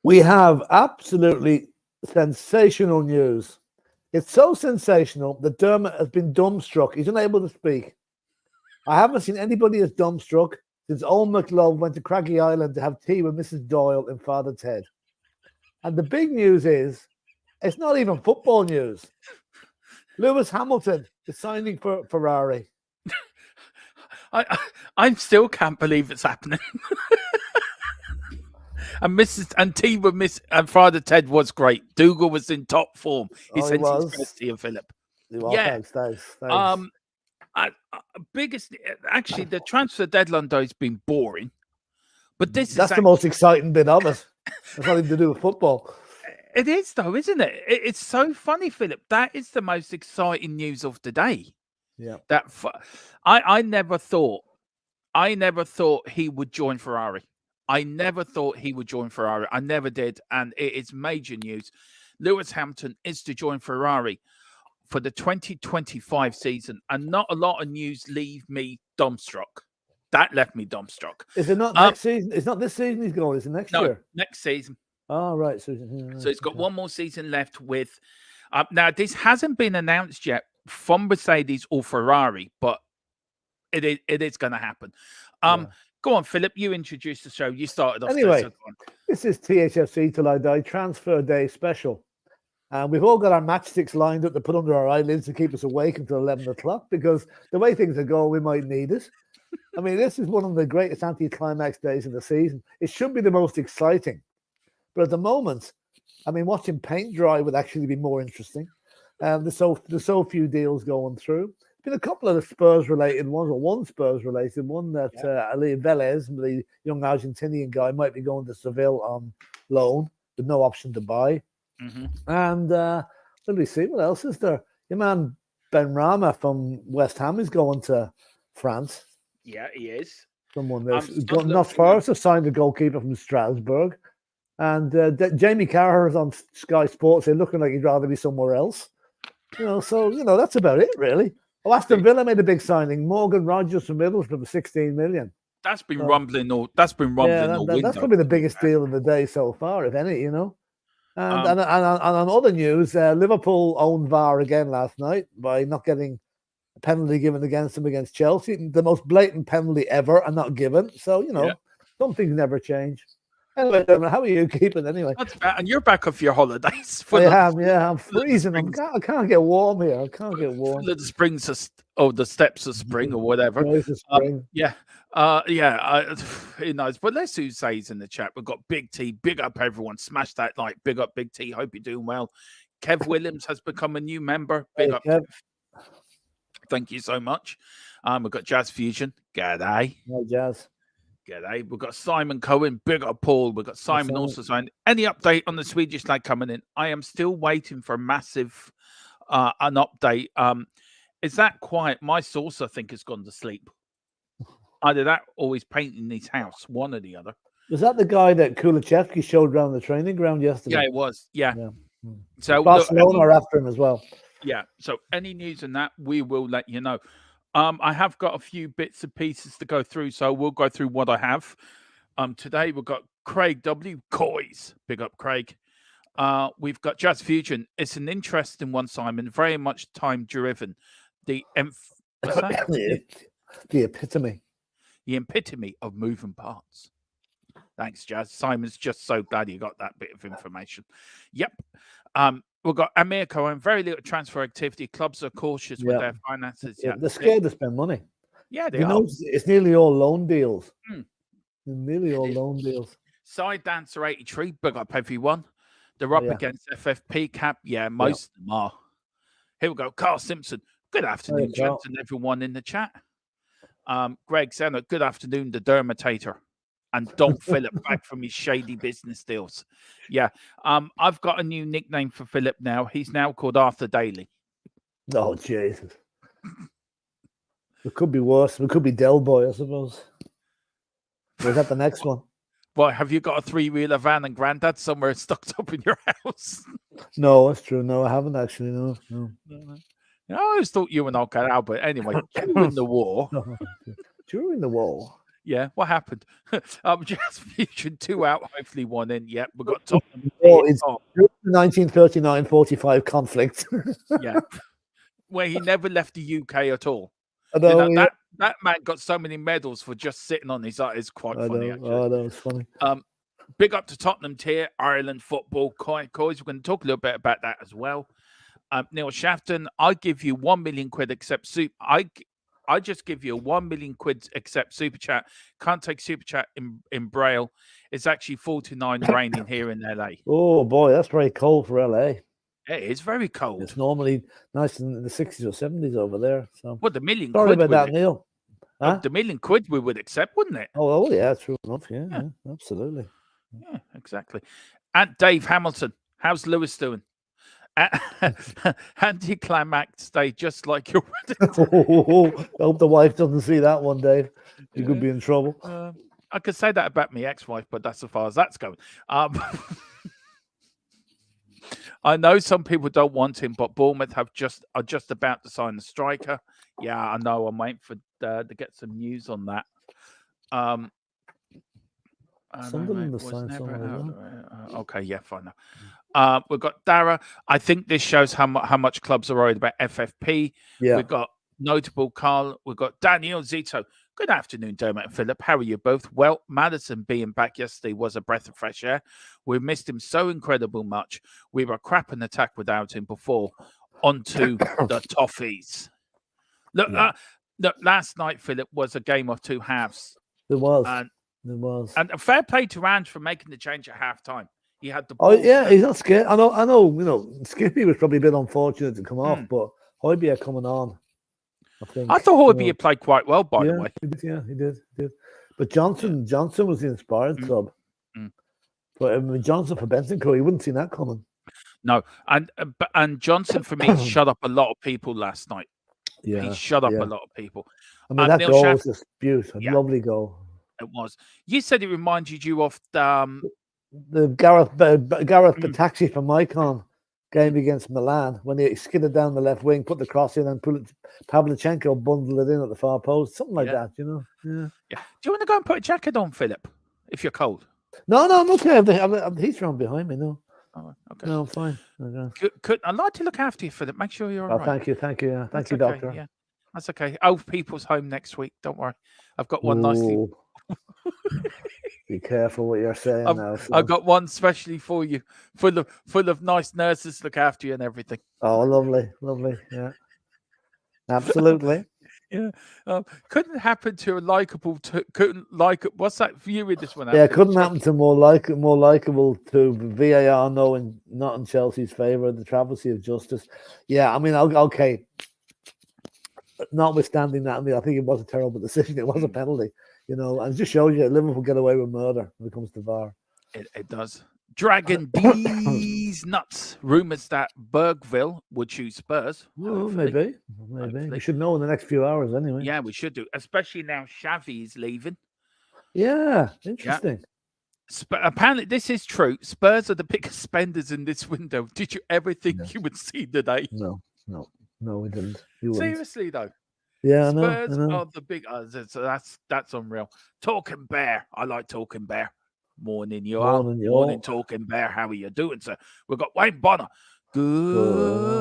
We have absolutely sensational news. It's so sensational that Dermot has been dumbstruck. He's unable to speak. I haven't seen anybody as dumbstruck since Owen McLove went to Craggy Island to have tea with Mrs. Doyle and Father Ted. And the big news is, it's not even football news. Lewis Hamilton is signing for Ferrari. I still can't believe it's happening. And tea with Miss and Father Ted was great. Dougal was in top form. He sent his best to you, Philip. Yeah. Thanks. Actually, the transfer deadline though has been boring, but that's the most exciting bit of it. It's nothing to do with football. It is though, isn't it? It's so funny, Philip. That is the most exciting news of the day. Yeah. I never thought he would join Ferrari. I never thought he would join Ferrari. I never did, and it is major news. Lewis Hamilton is to join Ferrari for the 2025 season, and not a lot of news leave me dumbstruck. That left me dumbstruck. Is it not next season? It's not this season he's going. Is it next year? Next season. Oh, right. So he's got one more season left with. Now, this hasn't been announced yet from Mercedes or Ferrari, but it is going to happen. Go on, Philip. You introduced the show. You started off. Anyway, this is THFC Till I Die Transfer Day special. And we've all got our matchsticks lined up to put under our eyelids to keep us awake until 11 o'clock, because the way things are going, we might need it. I mean, this is one of the greatest anti-climax days of the season. It should be the most exciting. But at the moment, I mean, watching paint dry would actually be more interesting. There's so few deals going through. Been a couple of the Spurs-related ones, or one Spurs-related one that Ali Velez, the young Argentinian guy, might be going to Seville on loan with no option to buy. Mm-hmm. And let me see, what else is there? Your man Ben Rama from West Ham is going to France. Yeah, he is. Someone there's not far to sign the goalkeeper from Strasbourg. And Jamie Carragher is on Sky Sports. They're looking like he'd rather be somewhere else. So that's about it, really. Oh, Aston Villa made a big signing. Morgan Rogers from Middlesbrough for 16 million. That's been rumbling all. That's been rumbling all window. That's probably the biggest deal of the day so far, if any. And on other news, Liverpool owned VAR again last night by not getting a penalty given against them against Chelsea. The most blatant penalty ever, and not given. So some things never change. Anyway, how are you keeping anyway? And you're back off your holidays. I'm freezing. I can't get warm here. The springs the steps of spring or whatever. Spring. Who knows? But let's who says in the chat. We've got Big T. Big up everyone. Smash that like. Big up Big T. Hope you're doing well. Kev Williams has become a new member. Big up, Kev. Thank you so much. We've got Jazz Fusion. G'day. Hi, Jazz. G'day. We've got Simon Cohen. Big up, Paul. We've got Simon also signed. Any update on the Swedish lad coming in? I am still waiting for a massive an update. Is that quiet? My source, I think, has gone to sleep. Either that or he's painting his house, one or the other. Was that the guy that Kulachevsky showed around the training ground yesterday? Yeah, it was. Yeah. So Barcelona are after him as well. Yeah. So any news on that, we will let you know. I have got a few bits and pieces to go through, so we'll go through what I have. Today we've got Craig W. Coys. Big up, Craig. We've got Jazz Fusion. It's an interesting one, Simon. Very much time driven. The epitome. The epitome of moving parts. Thanks, Jazz. Simon's just so glad you got that bit of information. Yep. We've got Amir Cohen. Very little transfer activity. Clubs are cautious with their finances. Yeah, they're scared to spend money. Yeah, they are. It's nearly all loan deals. Nearly all loan deals. Side Dancer 83. Big up everyone. They're up against FFP cap. Yeah, most of them are. Here we go. Carl Simpson. Good afternoon, gents, and everyone in the chat. Greg Senna. Good afternoon, the Dermatator. And Don Philip back from his shady business deals. Yeah. I've got a new nickname for Philip now. He's now called Arthur Daly. Oh, Jesus. It could be worse. It could be Del Boy, I suppose. Or is that the next one? Well, have you got a 3-wheeler van and granddad somewhere stocked up in your house? No, that's true. No, I haven't actually. No. I always thought you and I got out, but anyway, during the war. During the war. Yeah, what happened? Jazz Fusion 2 out, hopefully 1 in. Yep, we've got Tottenham. Oh, it's the 1939-45 conflict. Yeah, where he never left the UK at all. I know, You know, that man got so many medals for just sitting on his art. It's quite funny, actually. Oh, no, it's funny. Big up to Tottenham tier, Ireland football, coins. We're going to talk a little bit about that as well. Neil Shafton, I give you 1 million quid except soup. I just give you 1 million quid except super chat. Can't take super chat in Braille. It's actually 49 raining here in LA. Oh boy, that's very cold for LA. It is very cold. It's normally nice in the 60s or 70s over there. So what, the million sorry quid about that, Neil. Huh? The million quid we would accept, wouldn't it? Oh yeah, true enough. Yeah, absolutely. Yeah, exactly. And Dave Hamilton, how's Lewis doing? Anticlimax day, just like your wedding. I hope the wife doesn't see that one, Dave. You could be in trouble. I could say that about my ex-wife, but that's as far as that's going. I know some people don't want him, but Bournemouth are just about to sign the striker. Yeah, I know. I'm waiting for to get some news on that. Sunderland was signed someone. Okay, yeah, fine. We've got Dara. I think this shows how much clubs are worried about FFP. Yeah. We've got Notable Carl. We've got Daniel Zito. Good afternoon, Dermot and Philip. How are you both? Well, Madison being back yesterday was a breath of fresh air. We missed him so incredible much. We were crap in attack without him before. Onto the Toffees. Look, look, last night, Philip, was a game of two halves. It was. It was. And a fair play to Ange for making the change at halftime. He had the ball. Oh yeah, he's not scared. I know. You know, Skippy was probably a bit unfortunate to come off, but Højbjerg coming on. I thought Højbjerg played quite well, by the way. He did. But Johnson was the inspired sub. But Johnson for Bentancur, you wouldn't see that coming. No, and Johnson for me shut up a lot of people last night. Yeah, he shut up a lot of people. I mean, that goal was just beautiful, lovely goal. It was. You said it reminded you of the Gareth Bataxi from Icon game against Milan when he skidded down the left wing, put the cross in, and Pavlyuchenko bundled it in at the far post, something like that. You know. Yeah. Do you want to go and put a jacket on, Philip, if you're cold? No, I'm okay. He's thrown behind me. No. Oh, okay. No, I'm fine. I'd like to look after you, Philip. Make sure you're all right. Thank you. Yeah. Thank you, doctor. Yeah, that's okay. Old people's home next week. Don't worry. I've got one nicely. Be careful what you're saying now. So. I've got one specially for you, full of nice nurses to look after you and everything. Oh, lovely. Yeah, absolutely. Yeah, couldn't happen to a likable. What's that view with this one? Yeah, couldn't happen to more likable to VAR knowing not in Chelsea's favour, the travesty of justice. Yeah, I mean, okay. Notwithstanding that, I mean, I think it was a terrible decision. It was a penalty, you know, and it just shows you that Liverpool get away with murder when it comes to VAR. It does. Dragon D's nuts. Rumours that Bergville would choose Spurs. Well, maybe. We should know in the next few hours anyway. Yeah, we should do. Especially now Xavi's leaving. Yeah, interesting. Yeah. Apparently, this is true. Spurs are the biggest spenders in this window. Did you ever think you would see today? No, we didn't. Seriously, though. Yeah, Spurs I know. are the big. That's unreal. Talking Bear. I like Talking Bear. Morning, you are. Morning, Talking Bear. How are you doing, sir? We've got Wayne Bonner. Good.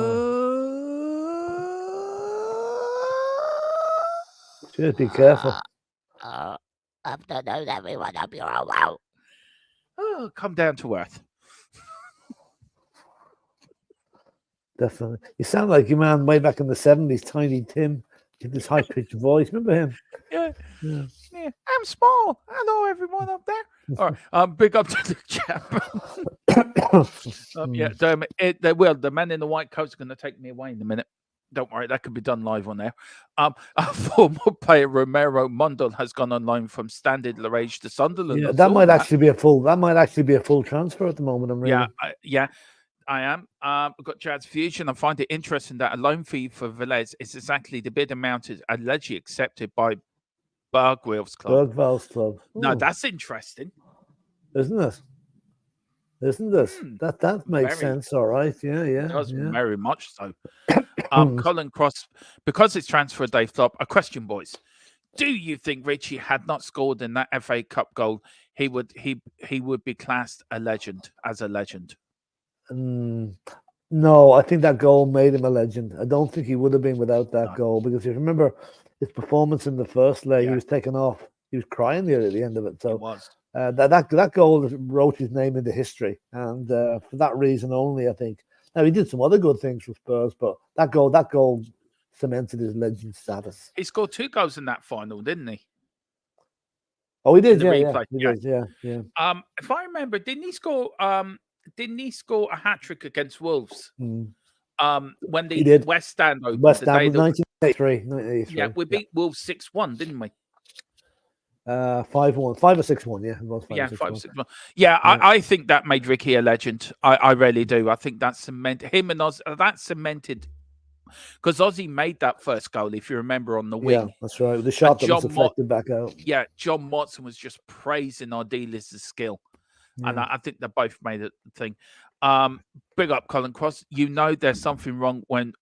Just be careful. Afternoon, everyone. Hope you're all well. Oh, come down to earth. Definitely. You sound like your man way back in the 70s, Tiny Tim. With this high-pitched voice. Remember him? Yeah. I'm small. Hello, everyone up there. All right. Big up to the chap. Yeah, the man in the white coat's going to take me away in a minute. Don't worry, that could be done live on there. Our former player Romero Mundell has gone online from Standard Liège to Sunderland. Yeah, that might actually be a full transfer at the moment. I am. We've got Jazz Fusion. I find it interesting that a loan fee for Velez is exactly the bid amount is allegedly accepted by Bergwell's club. Ooh. No, that's interesting. Isn't it? That makes sense. All right. Yeah. It does very much so. Colin Cross, because it's transfer day flop. A question, boys. Do you think Richie had not scored in that FA Cup goal, he would be classed a legend as a legend? No, I think that goal made him a legend. I don't think he would have been without that goal, because if you remember his performance in the first leg, he was taken off. He was crying there at the end of it. So that goal wrote his name into history, and for that reason only, I think. Now he did some other good things for Spurs, but that goal cemented his legend status. He scored 2 goals in that final, didn't he? Oh, he did. Yeah. If I remember, didn't he score a hat-trick against Wolves? When the West Stand opened? West Stand was 1983. Yeah, we beat Wolves 6-1, didn't we? 5-1, 5 or 6-1. Yeah, it was 5-6-1. Yeah, I think that made Ricky a legend. I really do. I think that cemented him and that cemented, because Ozzy made that first goal, if you remember, on the wing. Yeah, that's right. The shot that was deflected back out. Yeah, John Watson was just praising Ardiles' skill. Yeah. And I think they both made it the thing. Big up Colin Cross. You know there's something wrong when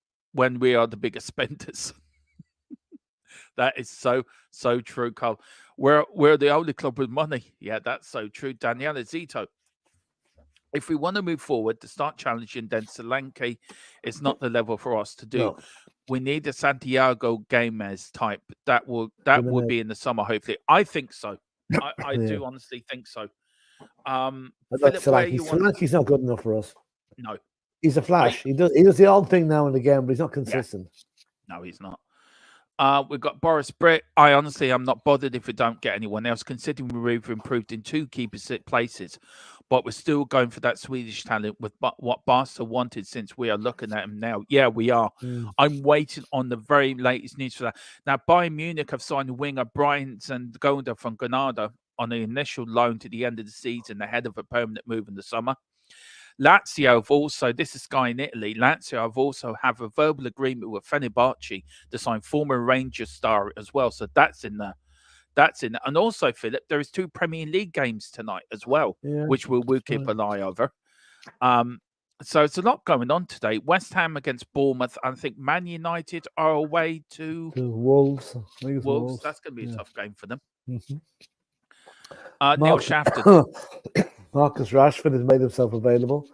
we are the biggest spenders. That is so true, Carl. We're the only club with money. Yeah, that's so true. Daniela Zito. If we want to move forward to start challenging, then Solanke is not the level for us to do. No. We need a Santiago Gomez type. That will be in the summer, hopefully. I think so. I do honestly think so. Solanke's not good enough for us. No. He's a flash. He does the odd thing now and again, but he's not consistent. Yeah. No, he's not. We've got Boris Britt. I honestly am not bothered if we don't get anyone else, considering we've improved in 2 key places, but we're still going for that Swedish talent with what Barca wanted, since we are looking at him now. Yeah, we are. I'm waiting on the very latest news for that. Now, Bayern Munich have signed winger Brian Zangonda from Granada on an initial loan to the end of the season ahead of a permanent move in the summer. Lazio have also, this is Sky in Italy, Lazio have also have a verbal agreement with Fenerbahce to sign former Rangers star as well. So that's in there. And also, Philip, there is 2 Premier League games tonight as well, which we'll keep an eye over. So it's a lot going on today. West Ham against Bournemouth. I think Man United are away to Wolves. Wolves. That's going to be a tough game for them. Mm-hmm. Neil Shafton. Marcus Rashford has made himself available.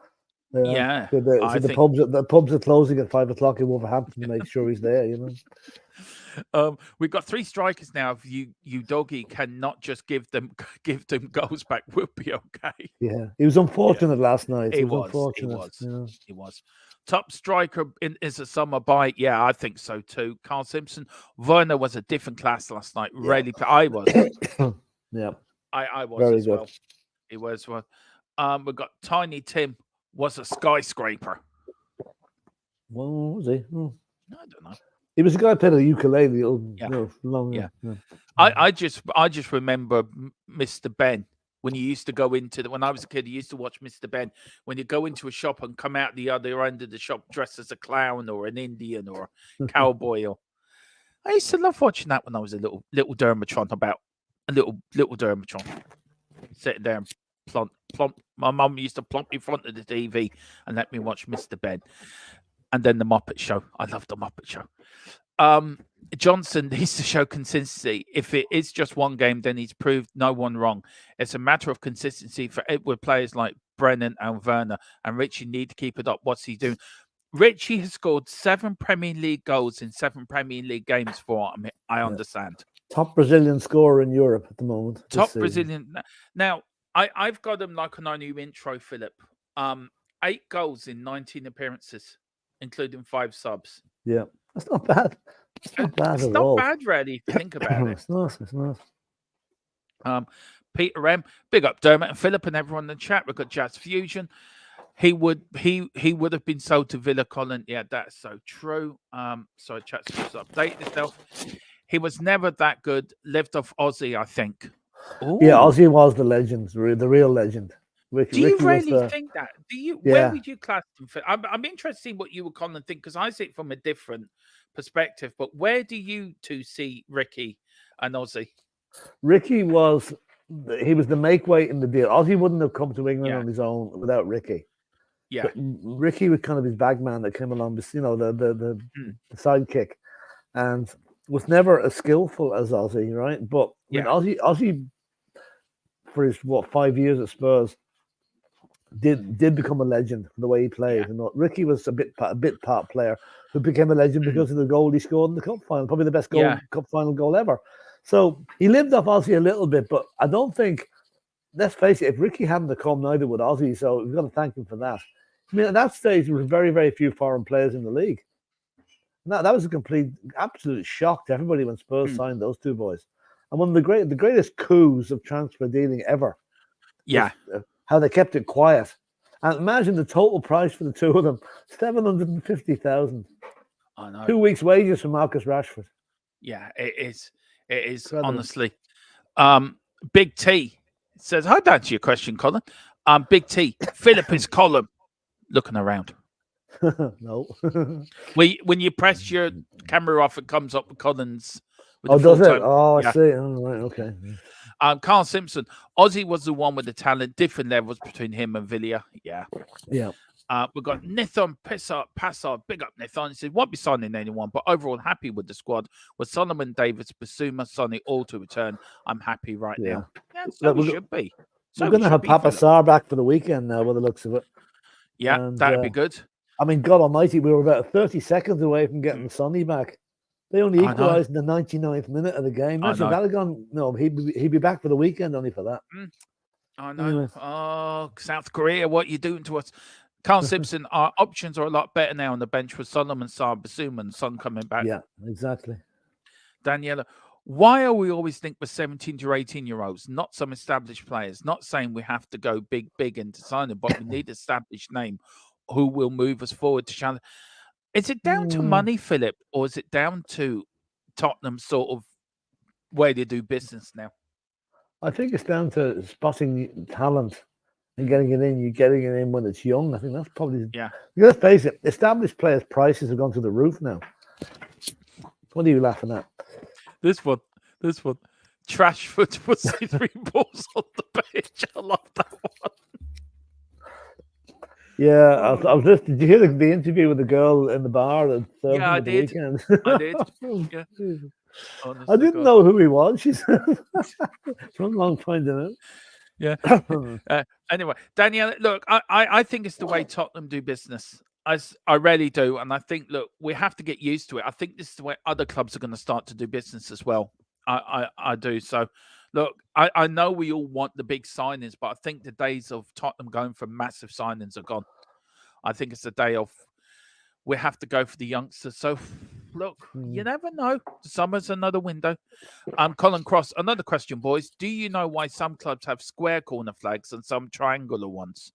Yeah. The pubs are closing at 5 o'clock in Wolverhampton to make sure he's there, We've got 3 strikers now. If you doggy cannot just give them goals back, we'll be okay. Yeah, he was unfortunate last night. He was. Top striker is a summer bite. Yeah, I think so too. Carl Simpson. Werner was a different class last night. Really, I was. Yeah, I was very as good. Well. He was one. We've got Tiny Tim was a skyscraper. Well, was he? I don't know. He was a guy who played a ukulele. I just remember Mr. Ben when you used to go into when I was a kid. You used to watch Mr. Ben when you go into a shop and come out the other end of the shop dressed as a clown or an Indian or a cowboy. I used to love watching that when I was a little Dermatron. About a little Dermatron. Sitting there and plump. My mum used to plump in front of the TV and let me watch Mr. Ben. And then the Muppet Show. I love the Muppet Show. Johnson needs to show consistency. If it is just one game, then he's proved no one wrong. It's a matter of consistency for with players like Brennan and Werner. And Richie need to keep it up. What's he doing? Richie has scored 7 Premier League goals in 7 Premier League games for him. I understand. Top Brazilian scorer in Europe at the moment. Top Brazilian. Now, I've got him like on our new intro, Philip. 8 goals in 19 appearances, including 5 subs. Yeah, that's not bad. It's not bad it's at not all. bad, really, if you think about it. It's nice. Peter M, big up Dermot and Philip and everyone in the chat. We've got Jazz Fusion. He would have been sold to Villa, Colin. Yeah, that's so true. So chat's just update yourself. He was never that good. Lived off Ozzy, I think. Ooh. Yeah, Ozzy was the legend, the real legend. Do you really think that? Do you? Yeah. Where would you class him? I'm interested in what you would, Colin, think, because I see it from a different perspective. But where do you 2 see Ricky and Ozzy? Ricky was the make weight in the deal. Ozzy wouldn't have come to England on his own without Ricky. Yeah, but Ricky was kind of his bag man that came along. The sidekick, and was never as skillful as Ozzy, right? But I mean, Ozzy for his 5 years at Spurs did become a legend for the way he played. And Ricky was a bit part player who became a legend because of the goal he scored in the cup final, probably the best cup final goal ever. So he lived off Ozzy a little bit, but I don't think. Let's face it, if Ricky hadn't come, neither would Ozzy. So we've got to thank him for that. I mean, at that stage, there were very, very few foreign players in the league. That was a complete, absolute shock to everybody when Spurs signed those two boys. And one of the greatest coups of transfer dealing ever. Yeah. How they kept it quiet. And imagine the total price for the two of them, 750,000. I know. 2 weeks' wages for Marcus Rashford. Yeah, it is. It is, incredible. Honestly. Big T says, I'd answer your question, Colin. Big T, Philip is column. Looking around. No. When you press your camera off, it comes up with Colin's. With does it? Oh, I see. Oh, right, okay. Carl Simpson, Ozzy was the one with the talent, different levels between him and Villa. Yeah. Yeah. We've got Nithon Passar, big up Nithon. He said, won't be signing anyone, but overall happy with the squad. With Solomon, Davis, Basuma, Sonny all to return. I'm happy right now. Yeah, so we should be. So we're going to have Papa Sarr back for the weekend now, by the looks of it. Yeah, that'd be good. I mean, God almighty, we were about 30 seconds away from getting Sonny back. They only equalised in the 99th minute of the game. Imagine if that had gone, no, he'd be back for the weekend only for that. I know. Anyway. Oh, South Korea, what are you doing to us? Carl Simpson, our options are a lot better now on the bench with Solomon, Sarr, Basuma, and Son coming back. Yeah, exactly. Daniela, why are we always think we're 17 to 18-year-olds, not some established players? Not saying we have to go big into signing, but we need an established name who will move us forward to challenge. Is it down to money, Philip, or is it down to Tottenham sort of way they do business now? I think it's down to spotting talent and getting it in. You're getting it in when it's young. I think that's probably... Yeah. Let's face it, established players' prices have gone through the roof now. What are you laughing at? This one. Trashford was 3 balls on the pitch. I love that one. Yeah, I was listening. Did you hear the interview with the girl in the bar at I did. Weekend? I did. Yeah. Honestly, I didn't know who he was. She said, "It's a long time to know." Yeah. Anyway, Danielle, look, I think it's the way Tottenham do business. I really do, and I think, look, we have to get used to it. I think this is the way other clubs are going to start to do business as well. I do. So, look, I know we all want the big signings, but I think the days of Tottenham going for massive signings are gone. I think it's a day of we have to go for the youngsters. So, look, you never know. Summer's another window. Colin Cross, another question, boys. Do you know why some clubs have square corner flags and some triangular ones?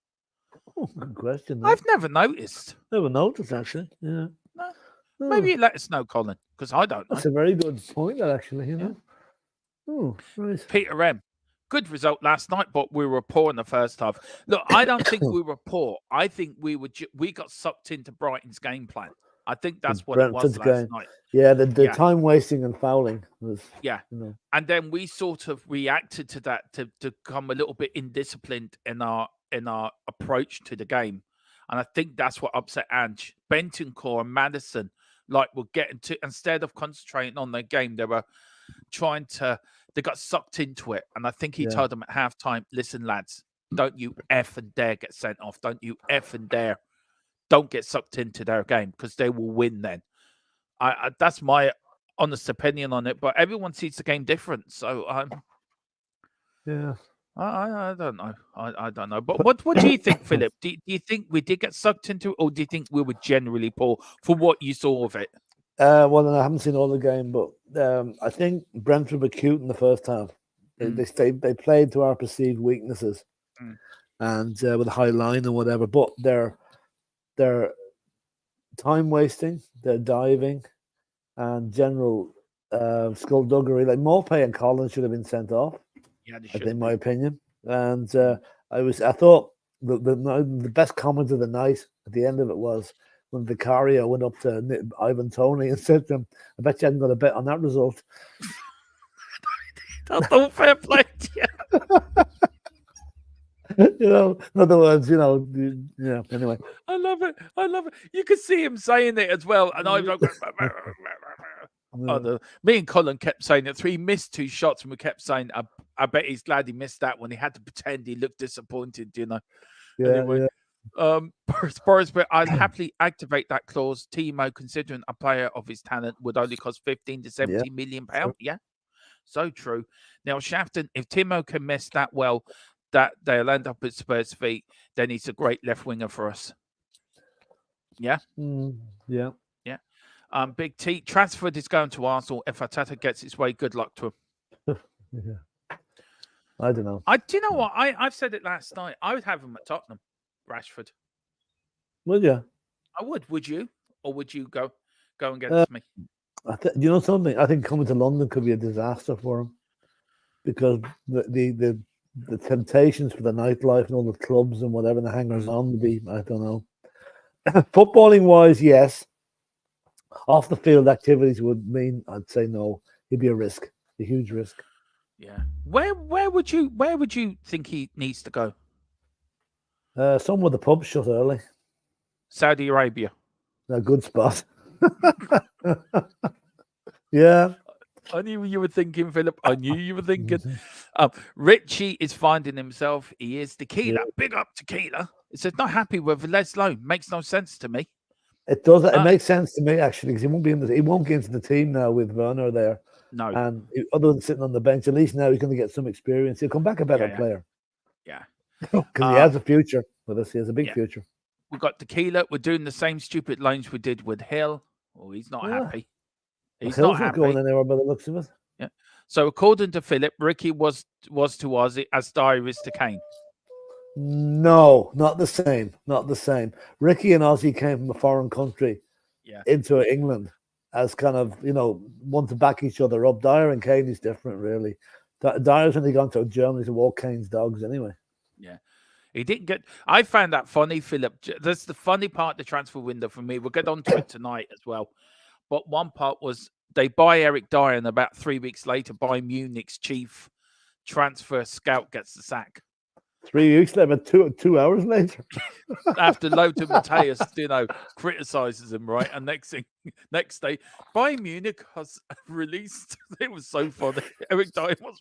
Oh, good question. I've never noticed. Never noticed, actually. Yeah. No. Maybe you let us know, Colin, because I don't know. That's a very good point, actually. You know. Oh, nice. Peter M. Good result last night, but we were poor in the first half. Look, I don't think we were poor. I think we got sucked into Brighton's game plan. I think that's what it was last night. Yeah, the time wasting and fouling was. Yeah, and then we sort of reacted to that to become a little bit indisciplined in our approach to the game, and I think that's what upset Ange. Bentancur and Maddison, were getting to, instead of concentrating on their game, they were trying to. They got sucked into it, and I think he told them at halftime, "Listen, lads, don't you effing dare get sent off. Don't you effing dare. Don't get sucked into their game because they will win then." That's my honest opinion on it, but everyone sees the game different. So I don't know. I don't know. But what do you think, Philip? Do you think we did get sucked into it, or do you think we were generally poor for what you saw of it? Well, I haven't seen all the game, but I think Brentford were cute in the first half. They played to our perceived weaknesses, and with a high line and whatever. But their time wasting, their diving, and general skullduggery, like Maupay and Collins should have been sent off. Yeah, in my opinion. And I thought the best comment of the night at the end of it was when Vicario went up to Ivan Toney and said to him, "I bet you hadn't got a bet on that result." That's no fair play. In other words, anyway. I love it. You could see him saying it as well. And I was like, Me and Colin kept saying that he missed 2 shots, and we kept saying, I bet he's glad he missed that when he had to pretend he looked disappointed, you know. Anyway, Boris, but I'll happily activate that clause. Timo, considering a player of his talent, would only cost 15 to 70 million pounds. Yeah, so true. Now, Shafton, if Timo can miss that well, that they'll end up at Spurs' feet, then he's a great left winger for us. Yeah? Yeah. Big T, Trafford is going to Arsenal. If Arteta gets his way, good luck to him. I don't know. Do you know what? I've said it last night. I would have him at Tottenham, Rashford. Would you? I would. Would you? Or would you go against me? You know something? I think coming to London could be a disaster for him, because the temptations for the nightlife and all the clubs and whatever the hangers on would be. I don't know. Footballing wise, yes. Off the field activities would mean I'd say no. He'd be a risk, a huge risk. Yeah. Where would you think he needs to go? Somewhere the pub shut early. Saudi Arabia. A good spot. Yeah. I knew you were thinking, Philip. I knew you were thinking. Richie is finding himself. He is Tequila. Yeah. Big up Tequila. It says not happy with Les Loan. Makes no sense to me. It does. It makes sense to me actually, because he won't be he won't get into the team now with Werner there. No. And other than sitting on the bench, at least now he's going to get some experience. He'll come back a better player. Yeah. Because he has a future with us. He has a big future. We've got Tequila. We're doing the same stupid loans we did with Hill. Oh, he's not happy. He's Hill's not happy. Going anywhere by the looks of it. Yeah. So according to Philip, Ricky was to Ozzy as Dyer is to Kane. No, not the same. Not the same. Ricky and Ozzy came from a foreign country into England as kind of, one to back each other up. Dyer and Kane is different, really. Dyer's only gone to Germany to walk Kane's dogs anyway. Yeah. He didn't get... I found that funny, Philip. That's the funny part of the transfer window for me. We'll get onto it tonight as well. But one part was they buy Eric Dyer, and about 3 weeks later, Bayern Munich's chief transfer scout gets the sack. 3 weeks later, 2 hours later. After Lothar Matthäus, criticizes him, right? And next day, Bayern Munich has released. It was so funny. Eric Dyer was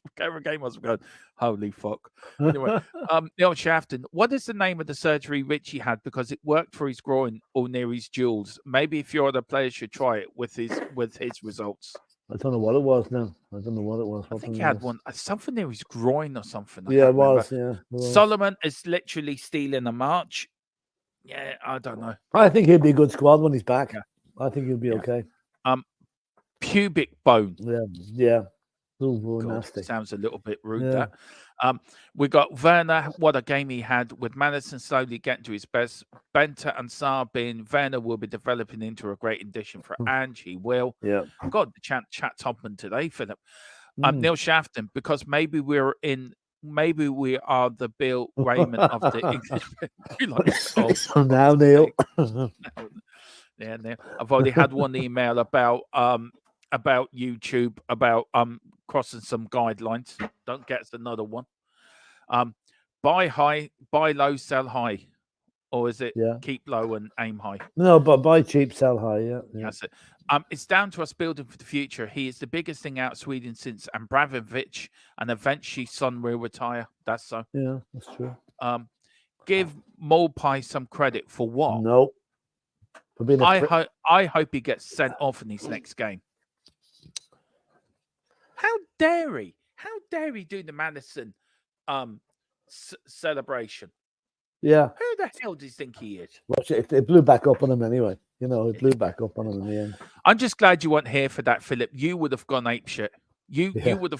going, holy fuck. Anyway, Neil Shafton, what is the name of the surgery Richie had? Because it worked for his groin or near his jewels. Maybe if your other players should try it with his results. I don't know what it was now. I don't know what it was. I think he had one, something near his groin or something. It was. Solomon is literally stealing a march. Yeah, I don't know. I think he'll be a good squad when he's back. Yeah. I think he'll be okay. Pubic bone. Yeah. Ooh, nasty. Sounds a little bit rude, that. We got Werner, what a game he had, with Madison slowly getting to his best. Benta and Saar being, Werner will be developing into a great addition for Ange. He will. Yeah. God, the chat Topman today, Philip. Neil Shafton, because maybe we are the Bill Raymond of the English. Now, Neil. Yeah, Neil. I've already had one email about YouTube, about crossing some guidelines. Don't get us another one. Buy high, buy low, sell high. Or is it keep low and aim high? No, but buy cheap, sell high, yeah. That's it. It's down to us building for the future. He is the biggest thing out of Sweden since Abramovich, and eventually Son will retire. That's so. Yeah, that's true. Give Molpai some credit for what? No. For being I hope he gets sent off in his next game. How dare he? How dare he do the Madison celebration? Yeah. Who the hell do you think he is? Watch it. It blew back up on him anyway. It blew back up on him in the end. I'm just glad you weren't here for that, Philip. You would have gone apeshit. You would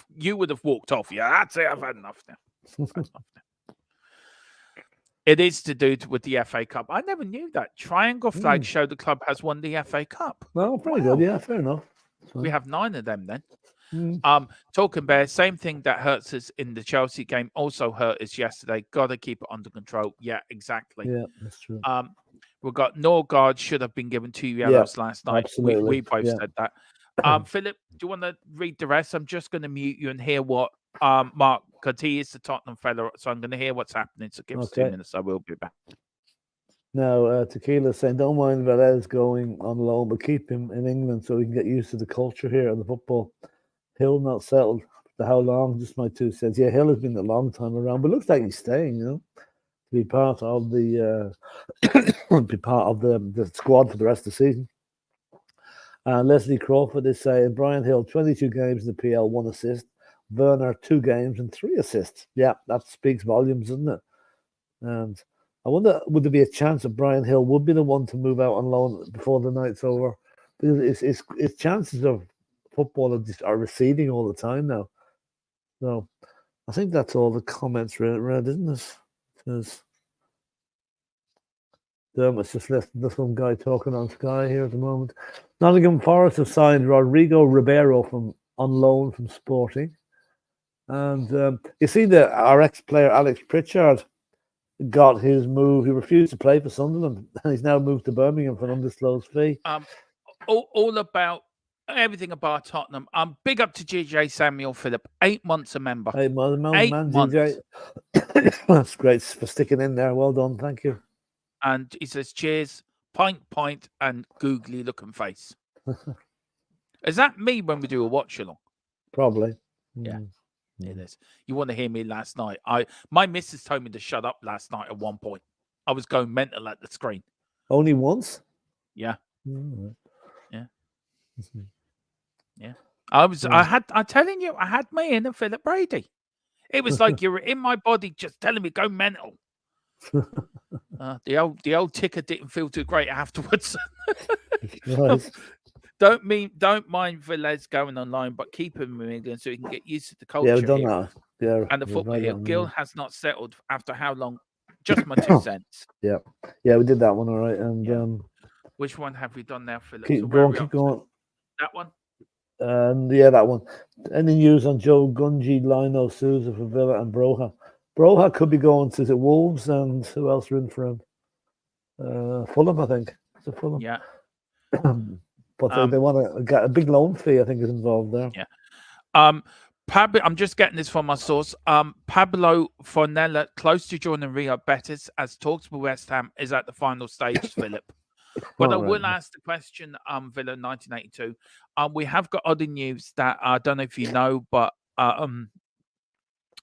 have walked off. Yeah, that's it. I've had enough now. It is to do with the FA Cup. I never knew that. Triangle flag show the club has won the FA Cup. Well, pretty good. Yeah, fair enough. We have 9 of them then. Talking Bear, same thing that hurts us in the Chelsea game also hurt us yesterday. Got to keep it under control. Yeah, exactly. Yeah, that's true. We've got Norgard should have been given 2 yellows last night. Absolutely. We both said that. Philip, do you want to read the rest? I'm just going to mute you and hear what Mark, because he is the Tottenham fella, so I'm going to hear what's happening. So give us 2 minutes. I will be back. Now, Tequila's saying, don't mind Velez going on loan, but keep him in England so we can get used to the culture here and the football. Hill not settled for how long? Just my 2 cents. Yeah, Hill has been a long time around, but looks like he's staying, to be part of the the squad for the rest of the season. Leslie Crawford is saying, Brian Hill, 22 games in the PL, 1 assist. Werner, 2 games and 3 assists. Yeah, that speaks volumes, doesn't it? And I wonder, would there be a chance that Brian Hill would be the one to move out on loan before the night's over? Because its chances of football are receding all the time now. So I think that's all the comments read, isn't it? Because Dermot's just listening to some guy talking on Sky here at the moment. Nottingham Forest have signed Rodrigo Ribeiro on loan from Sporting. And you see that our ex-player Alex Pritchard got his move. He refused to play for Sunderland, and he's now moved to Birmingham for an undisclosed fee. All about everything about Tottenham. Big up to GJ Samuel Phillip, 8 months a member. 8 months, man, months. GJ. That's great for sticking in there. Well done, thank you. And he says, cheers, pint, and googly looking face. Is that me when we do a watch along? Probably. Yeah. It is. You want to hear me last night? My missus told me to shut up last night at one point. I was going mental at the screen. Only once? Yeah. Mm-hmm. Yeah. Yeah. I'm telling you, I had my inner Philip Brady. It was like you were in my body just telling me go mental. The old ticker didn't feel too great afterwards. Right. Don't mind Velez going online, but keep him in England so he can get used to the culture. Yeah, we've done that. Yeah, and the football here. Gill has not settled after how long? Just my 2 cents. Yeah, we did that one all right. And which one have we done now, Philip? Keep going. That one. Yeah, that one. Any news on Joe Gunji, Lino Souza for Villa and Broha? Broha could be going to the Wolves, and who else are in for him? Fulham, I think. Is it Fulham? Yeah. But they want to get a big loan fee, I think, is involved there. Yeah. I'm just getting this from my source. Pablo Fornella, close to joining Real Betis, as talks with West Ham is at the final stage, Philip. But I will ask the question, Villa 1982. We have got other news that I don't know if you know, but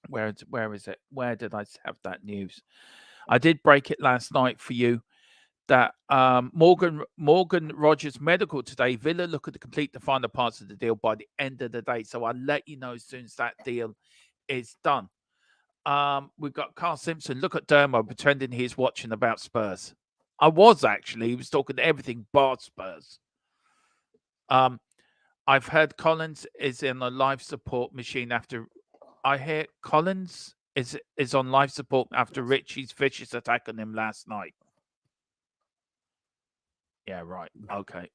where is it? Where did I have that news? I did break it last night for you. That Morgan Rogers Medical today, Villa looking to complete the final parts of the deal by the end of the day. So I'll let you know as soon as that deal is done. We've got Carl Simpson. Look at Dermo pretending he's watching about Spurs. I was actually. He was talking to everything but Spurs. I've heard Collins is in a life support machine after. I hear Collins is on life support after Richie's vicious attack on him last night. Yeah, right. Okay.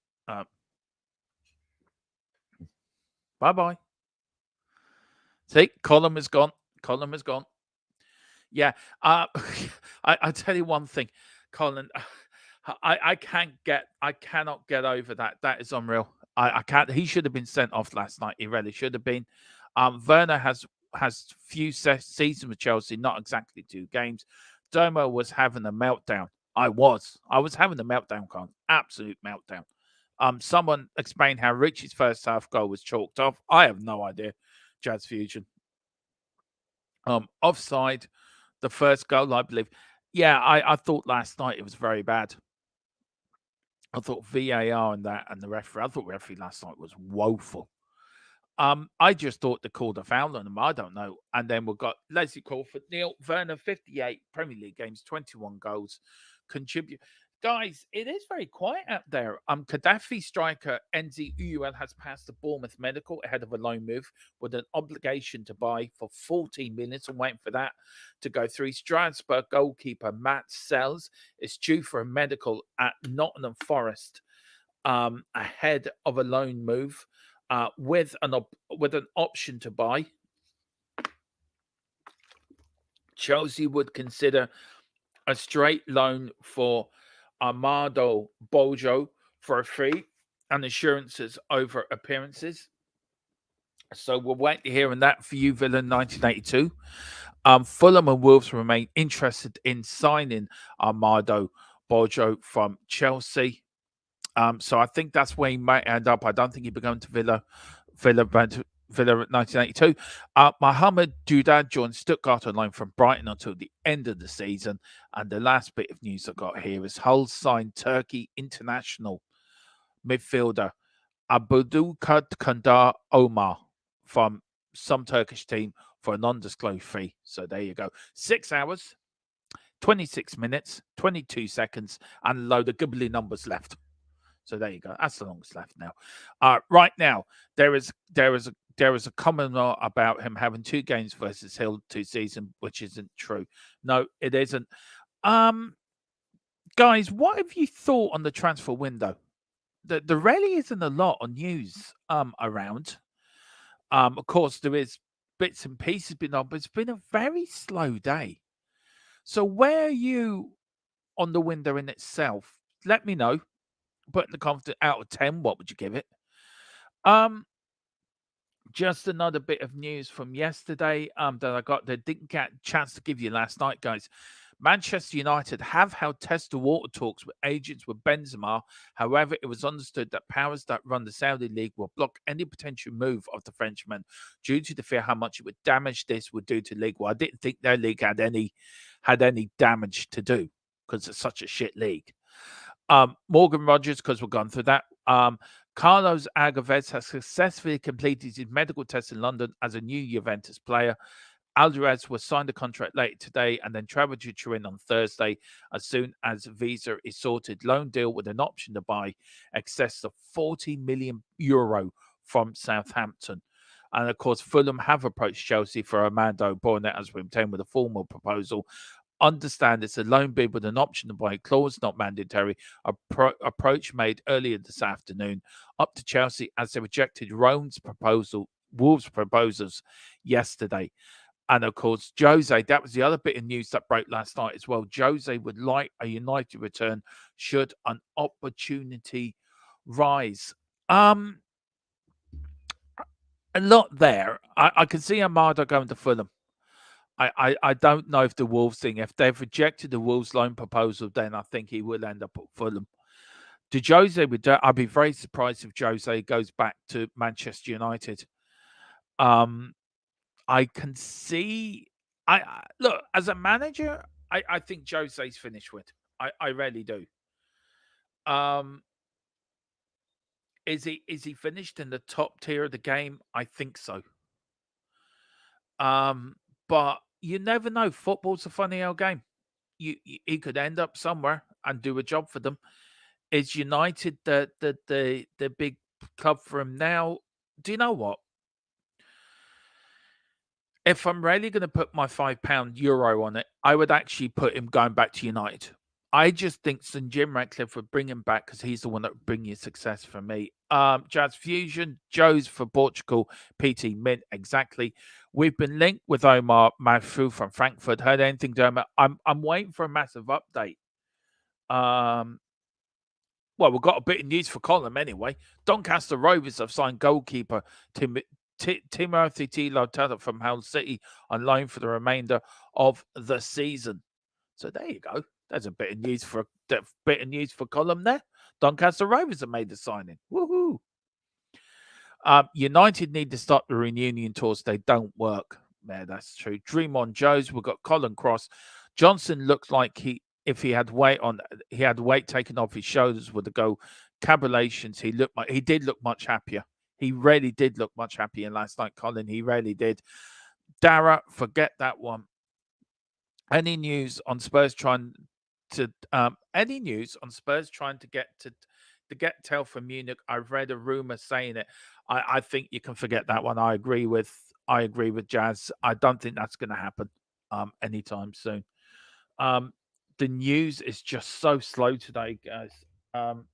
Bye-bye. See, Colin is gone. Yeah. I tell you one thing, Colin. I cannot get over that. That is unreal. I can't. He should have been sent off last night. He really should have been. Werner has few seasons with Chelsea, not exactly 2 games. Dermo was having a meltdown. I was having a meltdown, Con. Absolute meltdown. Someone explained how Richie's first half goal was chalked off. I have no idea. Jazz Fusion. Offside, the first goal, I believe. Yeah, I thought last night it was very bad. I thought VAR and that and the referee. I thought referee last night was woeful. I just thought they called a foul on him. I don't know. And then we've got Leslie Crawford, Neil Werner, 58 Premier League games, 21 goals. Contribute. Guys, it is very quiet out there. Gaddafi striker Enzi Uyuel has passed the Bournemouth medical ahead of a loan move with an obligation to buy for 14 minutes and waiting for that to go through. Strasbourg goalkeeper Matt Sells is due for a medical at Nottingham Forest ahead of a loan move with an option to buy. Chelsea would consider a straight loan for Amado Bojo for a fee and assurances over appearances. So we'll wait to hear on that for you, Villa 1982. Fulham and Wolves remain interested in signing Amado Bojo from Chelsea. So I think that's where he might end up. I don't think he'll be going to Villa at 1982. Mohamed Dudad joined Stuttgart on loan from Brighton until the end of the season. And the last bit of news I got here is Hull signed Turkey international midfielder Abdülkadir Omar from some Turkish team for an undisclosed fee. So there you go. 6 hours, 26 minutes, 22 seconds, and a load of gibbly numbers left. So there you go. That's the longest left now. Right now, there is a comment about him having 2 games versus Hill 2 season, which isn't true. No, it isn't. Guys, what have you thought on the transfer window? There really isn't a lot on news around. Of course, there is bits and pieces been on, but it's been a very slow day. So where are you on the window in itself? Let me know. Put in the comments out of 10, what would you give it? Just another bit of news from yesterday that I got that didn't get a chance to give you last night, guys. Manchester United have held test of water talks with agents with Benzema. However, it was understood that powers that run the Saudi league will block any potential move of the Frenchman due to the fear how much it would damage this would do to the league. Well, I didn't think their league had any damage to do because it's such a shit league. Morgan Rogers, because we've gone through that. Carlos Alvarez has successfully completed his medical test in London as a new Juventus player. Alvarez was signed a contract later today and then traveled to Turin on Thursday as soon as visa is sorted. Loan deal with an option to buy excess of €40 million from Southampton. And of course, Fulham have approached Chelsea for Armando Bronet as we obtained with a formal proposal. Understand it's a loan bid with an option to buy clause, not mandatory. Approach made earlier this afternoon up to Chelsea as they rejected Wolves' proposals yesterday. And of course, Jose, that was the other bit of news that broke last night as well. Jose would like a United return should an opportunity rise. A lot there. I can see Armando going to Fulham. I don't know if the Wolves thing, if they've rejected the Wolves loan proposal, then I think he will end up at Fulham. To Jose, I'd be very surprised if Jose goes back to Manchester United. I can see. Look, as a manager, I think Jose's finished with. I really do. Is he finished in the top tier of the game? I think so. But you never know. Football's a funny old game. He could end up somewhere and do a job for them. Is United the big club for him now? Do you know what? If I'm really going to put my €5 on it, I would actually put him going back to United. I just think St. Jim Ratcliffe would bring him back because he's the one that would bring you success for me. Jazz Fusion, Joe's for Portugal, PT Mint, exactly. We've been linked with Omar Mafu from Frankfurt. Heard anything, Dermot? I'm waiting for a massive update. Well, we've got a bit of news for Colin anyway. Doncaster Rovers have signed goalkeeper Timothy Tilo from Hull City on loan for the remainder of the season. So there you go. There's a bit of news for Colin there. Doncaster Rovers have made the signing. Woohoo! United need to start the reunion tours. They don't work. Yeah, that's true. Dream on Joe's. We've got Colin Cross. Johnson looked like if he had weight taken off his shoulders with the go cabulations. He did look much happier. He really did look much happier last night, Colin. He really did. Dara, forget that one. Any news on Spurs trying to get Tel from Munich? I've read a rumor saying it. I think you can forget that one. I agree with Jazz. I don't think that's going to happen anytime soon. The news is just so slow today, guys. I'm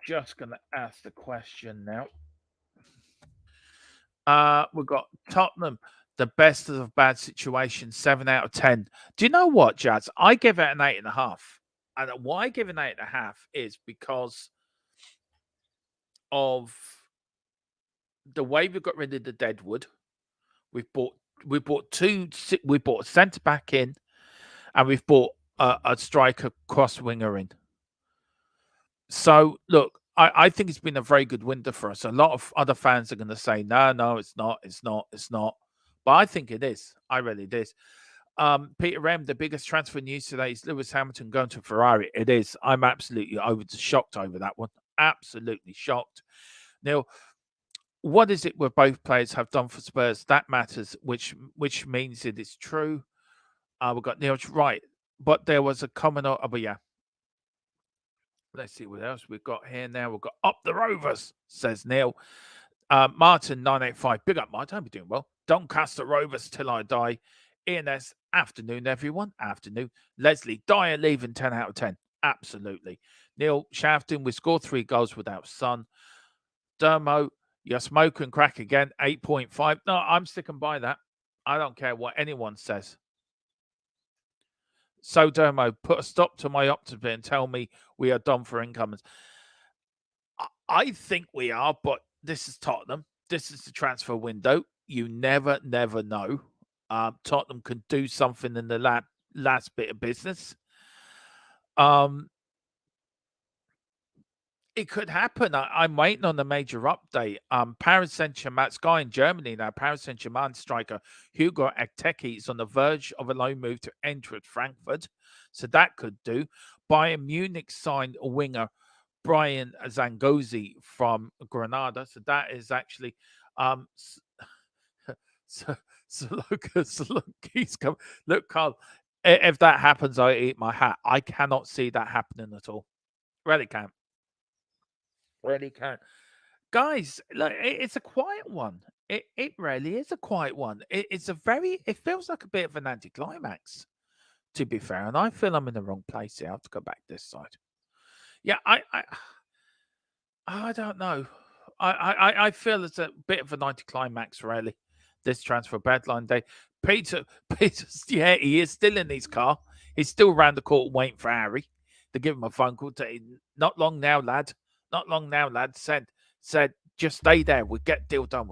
just going to ask the question now. We've got Tottenham, the best of the bad situation, 7 out of 10. Do you know what, Jazz? I give it an 8.5. And why I give it an 8.5 is because of the way we've got rid of the Deadwood. We've bought We bought a centre back in, and we've bought a striker cross winger in. So look, I think it's been a very good window for us. A lot of other fans are going to say, no, it's not. But I think it is. I really it is. Peter M, the biggest transfer news today is Lewis Hamilton going to Ferrari. It is. I'm absolutely shocked over that one. Absolutely shocked. Now, what is it where both players have done for Spurs? That matters, which means it is true. We've got Neil's right. But there was a comment. But yeah. Let's see what else we've got here now. We've got Up the Rovers, says Neil. Martin 985. Big up, Martin. I'll be doing well. Doncaster Rovers till I die. ENS, afternoon, everyone. Afternoon. Leslie, Dyer leaving 10 out of 10. Absolutely. Neil Shafton, we scored 3 goals without Son. Dermo, you're smoke and crack again. 8.5. No, I'm sticking by that. I don't care what anyone says. So, Dermo, put a stop to my optimism and tell me we are done for incomers. I think we are, but this is Tottenham. This is the transfer window. You never know. Tottenham can do something in the last bit of business. It could happen. I'm waiting on the major update. Paris Saint-Germain, Sky in Germany now. Paris Saint-Germain striker Hugo Ekitike is on the verge of a loan move to Eintracht Frankfurt, so that could do. Bayern Munich signed a winger, Brian Zangozi from Granada, so that is actually so look, he's come. Look, Carl, if that happens, I eat my hat. I cannot see that happening at all. Really can't. Really can't. Guys, look, it's a quiet one. It really is a quiet one. It feels like a bit of an anticlimax, to be fair. And I feel I'm in the wrong place here. I have to go back this side. Yeah, I don't know. I feel it's a bit of an anticlimax, really. This transfer deadline day. Peter's, yeah, he is still in his car. He's still around the court waiting for Harry to give him a phone call. Not long now, lad. Not long now, lad. Said, just stay there. We'll get deal done.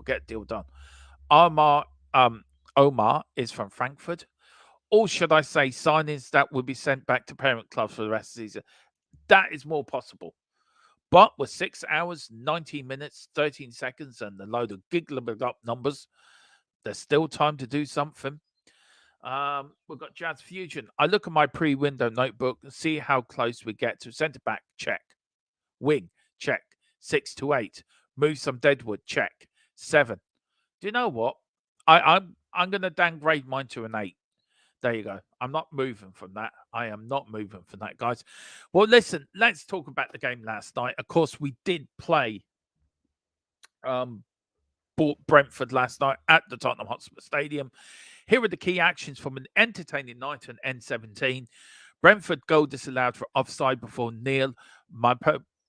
Omar is from Frankfurt. Or should I say signings that will be sent back to parent clubs for the rest of the season? That is more possible. But with 6 hours, 19 minutes, 13 seconds, and a load of giggling up numbers, there's still time to do something. We've got Jazz Fusion. I look at my pre-window notebook and see how close we get to centre back. Check. Wing. Check. 6 to 8. Move some deadwood. Check. 7. Do you know what? I'm going to downgrade mine to an 8. There you go. I'm not moving from that. I am not moving from that, guys. Well, listen, let's talk about the game last night. Of course, we did play Brentford last night at the Tottenham Hotspur Stadium. Here are the key actions from an entertaining night on N17. Brentford goal disallowed for offside before Neil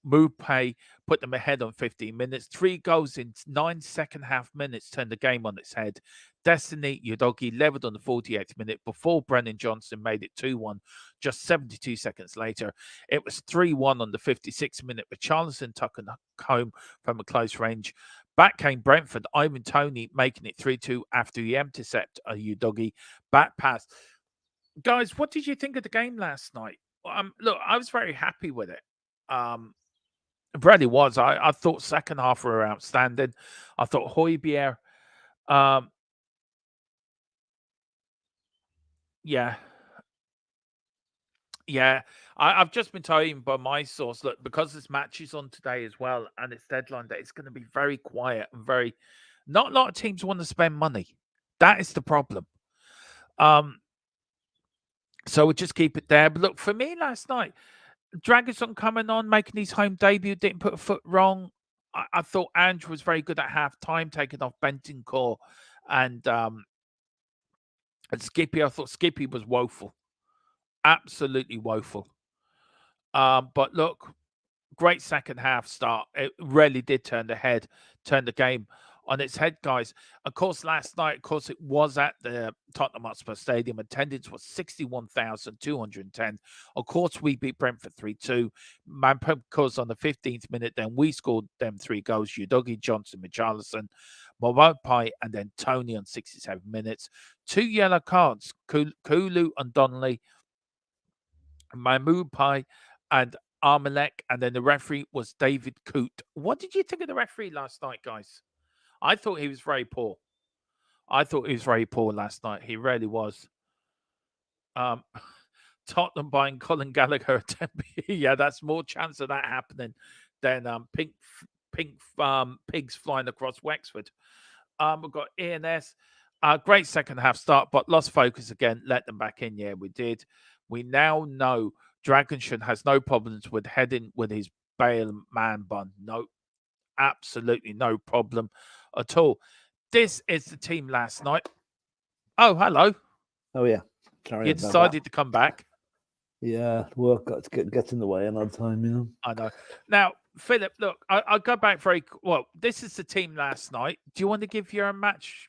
Mupay put them ahead on 15 minutes. 3 goals in 9 second-half minutes turned the game on its head. Destiny Udogie leveled on the 48th minute before Brennan Johnson made it 2-1 just 72 seconds later. It was 3-1 on the 56th minute with Charleston tucking home from a close range. Back came Brentford, Ivan Toney making it 3-2 after he intercepted a Udogie back pass. Guys, what did you think of the game last night? Look, I was very happy with it. It really was. I thought second half were outstanding. I thought Højbjerg, yeah. I've just been told by my source, look, because this match is on today as well, and it's deadline day, it's going to be very quiet and not a lot of teams want to spend money. That is the problem. So we'll just keep it there. But look, for me last night, Dragusin coming on, making his home debut, didn't put a foot wrong. I thought Andrew was very good at half-time, taking off Bentancur and Skippy. I thought Skippy was woeful. Absolutely woeful. But look, great second half start. It really did turn the game on its head, guys. Of course, last night, it was at the Tottenham Hotspur Stadium. Attendance was 61,210. Of course, we beat Brentford 3-2. Of course, on the 15th minute, then we scored them 3 goals. Udogie, Johnson, Richarlison. Momopai, and then Tony on 67 minutes. 2 yellow cards, Kulu and Donnelly, Momopai and Armalek, and then the referee was David Coote. What did you think of the referee last night, guys? I thought he was very poor. I thought he was very poor last night. He really was. Tottenham buying Colin Gallagher at Tempe. Yeah, that's more chance of that happening than pigs flying across Wexford. We've got ENS. Great second half start, but lost focus again. Let them back in. Yeah, we did. We now know Dragonshin has no problems with heading with his Bale man bun. No, absolutely no problem at all. This is the team last night. Oh, hello. Oh, yeah. You decided to come back. Yeah, work gets in the way another time, you know. I know. Now, Philip, look, I'll go back very well. This is the team last night. Do you want to give your match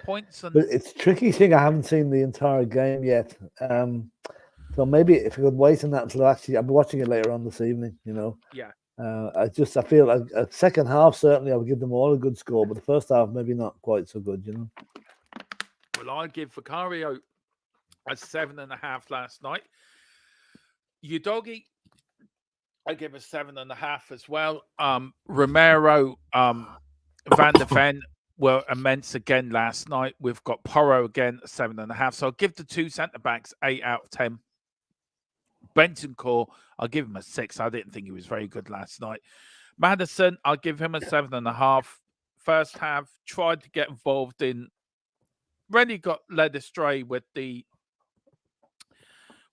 points? But it's a tricky thing. I haven't seen the entire game yet. So maybe if you could wait on that until I'll be watching it later on this evening, you know. Yeah. I feel like a second half, certainly I would give them all a good score, but the first half, maybe not quite so good, you know. Well, I give Vicario a 7.5 last night. Udogi, I give a 7.5 as well. Romero, Van der Ven were immense again last night. We've got Porro again, a 7.5. So I'll give the two centre backs 8 out of 10. Bentancur, I'll give him a 6. I didn't think he was very good last night. Madison, I'll give him a 7.5. First half, tried to get involved in, really got led astray with the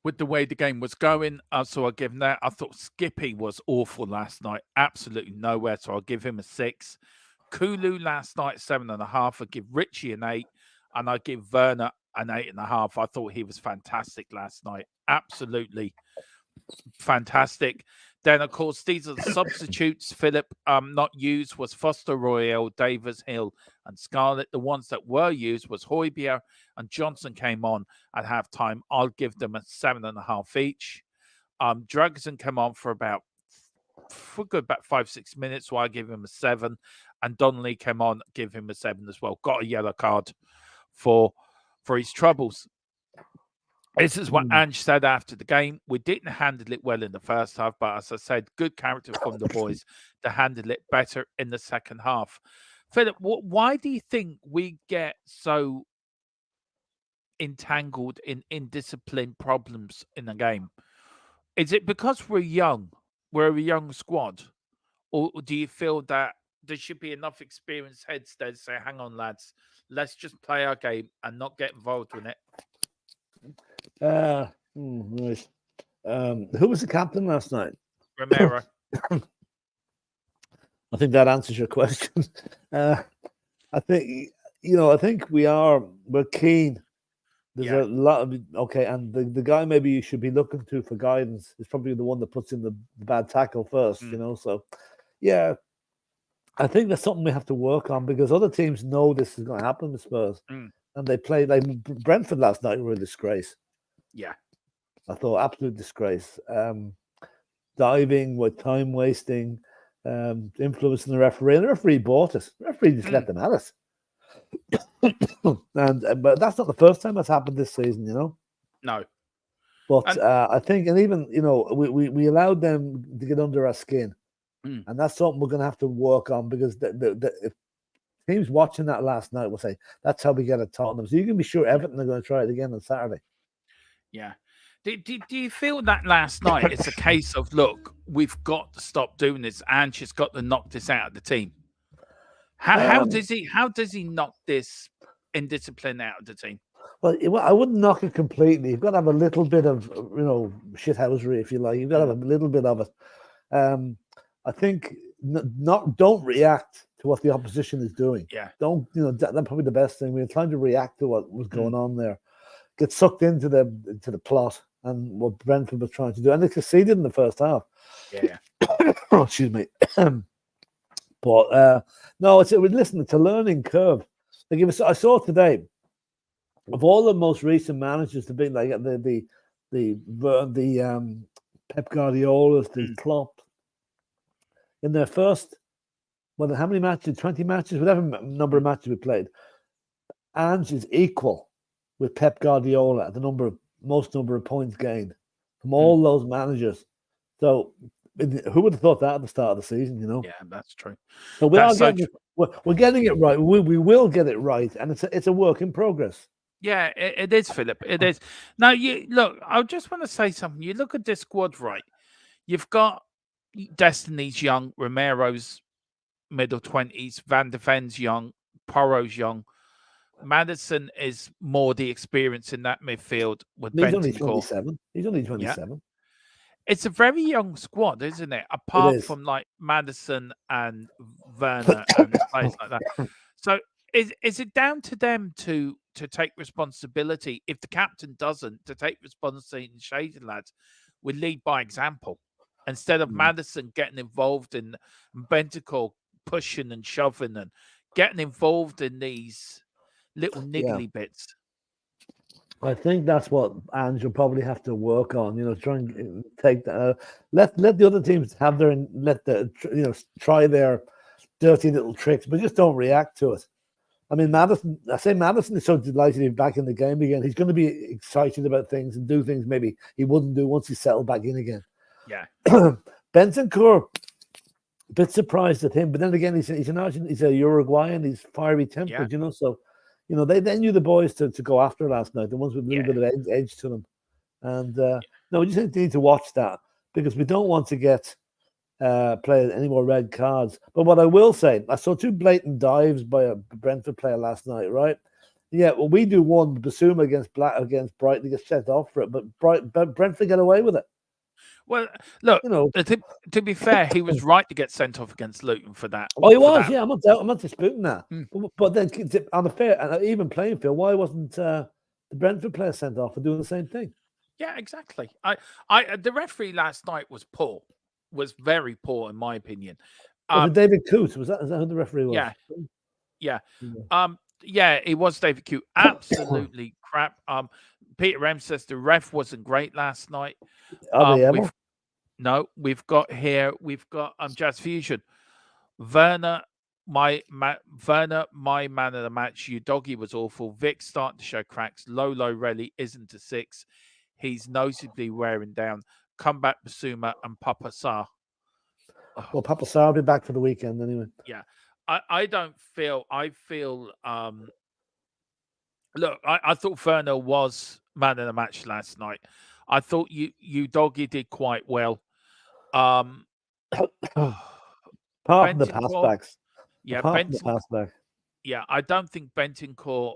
way the game was going. So I'll give him that. I thought Skippy was awful last night. Absolutely nowhere. So I'll give him a 6. Kulu last night, 7.5. I'll give Richie an 8. And I'll give Werner an 8.5. I thought he was fantastic last night. Absolutely fantastic. Then, of course, these are the substitutes. Philip not used was Foster Royale, Davis, Hill, and Scarlett. The ones that were used was Højbjerg and Johnson came on at halftime. I'll give them a 7.5 each. Dragosin came on for about 5-6 minutes, so I give him a 7. And Donnelly came on, give him a 7 as well. Got a yellow card for his troubles. This is what Ange said after the game. We didn't handle it well in the first half, but as I said, good character from the boys to handle it better in the second half. Philip, why do you think we get so entangled in indiscipline problems in the game? Is it because we're young? We're a young squad? Or do you feel that there should be enough experienced heads there to say, hang on, lads, let's just play our game and not get involved with it? Nice. Who was the captain last night? Romero. I think that answers your question. I think we're keen. There's a lot of and the guy maybe you should be looking to for guidance is probably the one that puts in the bad tackle first, you know. So yeah, I think that's something we have to work on because other teams know this is going to happen with Spurs. And they played like Brentford last night were a disgrace. Yeah. I thought absolute disgrace. Diving with time wasting, influencing the referee. And the referee bought us. The referee just let them at us. But that's not the first time that's happened this season, you know. No. But I think, and even we allowed them to get under our skin, and that's something we're going to have to work on because if teams watching that last night will say that's how we get at Tottenham. So you can be sure Everton are going to try it again on Saturday. Yeah. Do you feel that last night it's a case of, look, we've got to stop doing this. Ange has got to knock this out of the team. How does he knock this indiscipline out of the team? Well, I wouldn't knock it completely. You've got to have a little bit of shithousery, if you like. You've got to have a little bit of it. I think don't react to what the opposition is doing. Yeah. Don't that's probably the best thing. We're trying to react to what was going on there. Get sucked into the plot and what Brentford was trying to do, and they succeeded in the first half. Yeah. Excuse me. But no, it's a learning curve. Like I saw today, of all the most recent managers to be like the Pep Guardiolas, the Klopp, in their first well, how many matches? 20 matches, whatever number of matches we played. Ange is equal with Pep Guardiola at the most number of points gained from all those managers. So who would have thought that at the start of the season? Yeah, that's true. So we're getting it right. We will get it right, and it's a work in progress. Yeah, it is, Philip. It is. Now, you look. I just want to say something. You look at this squad, right? You've got Destiny's young, Romero's middle 20s, Van de Ven's young, Porro's young. Maddison is more the experience in that midfield with He's only Bentancur. 27. He's only 27. Yeah. It's a very young squad, isn't it? Apart from like Maddison and Werner and players like that. So is it down to them to take responsibility? If the captain doesn't, to take responsibility and shaded lads would lead by example instead of Maddison getting involved in Bentancur pushing and shoving and getting involved in these little niggly bits. I think that's what Ange will probably have to work on. Try and take that. Let the other teams have try their dirty little tricks, but just don't react to it. I mean, Maddison is so delighted to be back in the game again. He's going to be excited about things and do things maybe he wouldn't do once he settled back in again. Yeah. Bentancur, a bit surprised at him, but then again, he's a Uruguayan. He's fiery tempered, So, they knew the boys to go after last night. The ones with a little bit of edge to them, and we just need to watch that because we don't want to get play any more red cards. But what I will say, I saw 2 blatant dives by a Brentford player last night, right? Yeah, well, we do one, Basuma against Brighton, gets sent off for it, but Brentford get away with it. Well, look, to be fair, he was right to get sent off against Luton for that. Oh, he was, yeah. I'm not disputing that. But then, on a fair and even playing field, why wasn't the Brentford player sent off for doing the same thing? Yeah, exactly. The referee last night was poor, was very poor in my opinion. Was it David Coote? Is that who the referee was? Yeah. Yeah, it was David Coote. Absolutely crap. Peter M says the ref wasn't great last night. We've got Jazz Fusion. Werner, my man of the match. Udogie was awful. Vic starting to show cracks. Lolo Relly isn't a 6. He's noticeably wearing down. Come back Basuma and Papa Sarr. Well, Papa Sarr will be back for the weekend anyway. Yeah. I feel look, I thought Werner was man of the match last night. I thought Udogie did quite well. Apart from the pass backs. Yeah, I don't think Bentancur